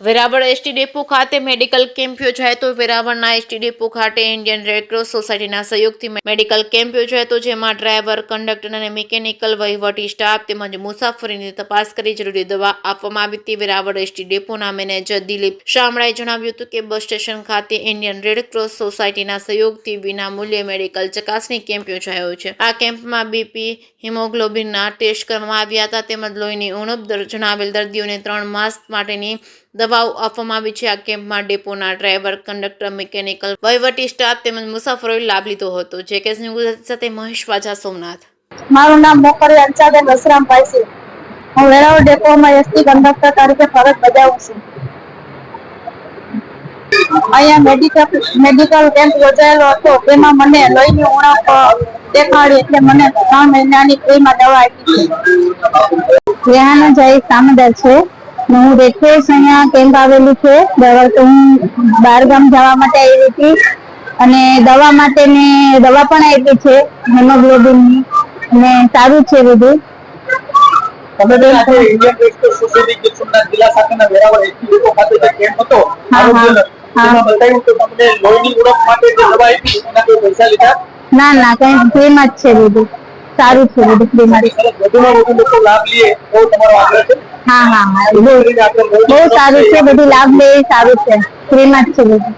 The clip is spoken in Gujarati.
વેરાવળ એસટી ડેપો ખાતે મેડિકલ કેમ્પ યોજાયો તો વેરાવળના એસટી ડેપો ખાતે ઇન્ડિયન રેડક્રોસ સોસાયટીના સહયોગથી મેડિકલ કેમ્પ યોજાયો હતો, જેમાં ડ્રાઈવર, કંડક્ટર અને મિકેનિકલ વહીવટી સ્ટાફ તેમજ મુસાફરીની તપાસ કરી જરૂરી દવા આપવામાં આવી હતી। વેરાવળ એસટી ડેપોના મેનેજર દિલીપ શામળાએ જણાવ્યું હતું કે બસ સ્ટેશન ખાતે ઇન્ડિયન રેડક્રોસ સોસાયટીના સહયોગથી વિના મૂલ્યે મેડિકલ ચકાસણી કેમ્પ યોજાયો છે। આ કેમ્પમાં બીપી, હિમોગ્લોબિનના ટેસ્ટ કરવામાં આવ્યા હતા તેમજ લોહીની ઉણપ જણાવેલ દર્દીઓને 3 માસ માટેની દવાઓ આપવામાં આવી છે। આ કેમ્પમાં ડેપોના ડ્રાઈવર, કંડક્ટર, મિકેનિકલ વહીવટી સ્ટાફ તેમજ મુસાફરોએ લાભ લીધો હતો। જેકેએસ ન્યૂઝ સાથે મહેશ વાજા, સોમનાથ। મારું નામ મોકરિયા અંશાબેન વસરામભાઈ છે। હું વેરાવળ ડેપોમાં એસટી કંડક્ટર તરીકે ફરજ બજાવું છું। અહીંયા મેડિકલ કેમ્પ યોજાયેલો હતો, તેમાં મને લોહીની ઉણપ દેખાડી એટલે મને 3 મહિનાની ફ્રીમાં દવા આપી છે। રેહાના જય સામદાર છે। હું રેખેશ અહીંયા કેમ્પ આવેલું છે તો હું બહાર ગામ જવા માટે આવી હતી અને દવા માટે મેં દવા પણ આપી છે હિમોગ્લોબિનની, અને સારું છે બધું। તમે બેન આજે ઇન્ડિયન રેડક્રોસ સોસાયટી કે સોમનાથ જિલ્લા શાખાના વેરાવળ એસટી ડેપો ખાતે જે કેમ્પ હતો આરોગ્યનો, તેમાં બતાવ્યું કે તમને લોહીની ઉણપ માટે જે દવા આપી એના કોઈ પૈસા લીધા? ના, કઈ ફ્રીમાં જ છે બધું, સારું છે બધું ફ્રીમાં। વધુમાં વધુ લોકો લાભ લે એવો તમારો આગ્રહ છે? હા, બહુ સારું છે, બધું લાભ લે સારું છે, ફ્રીમાં જ છે બધું।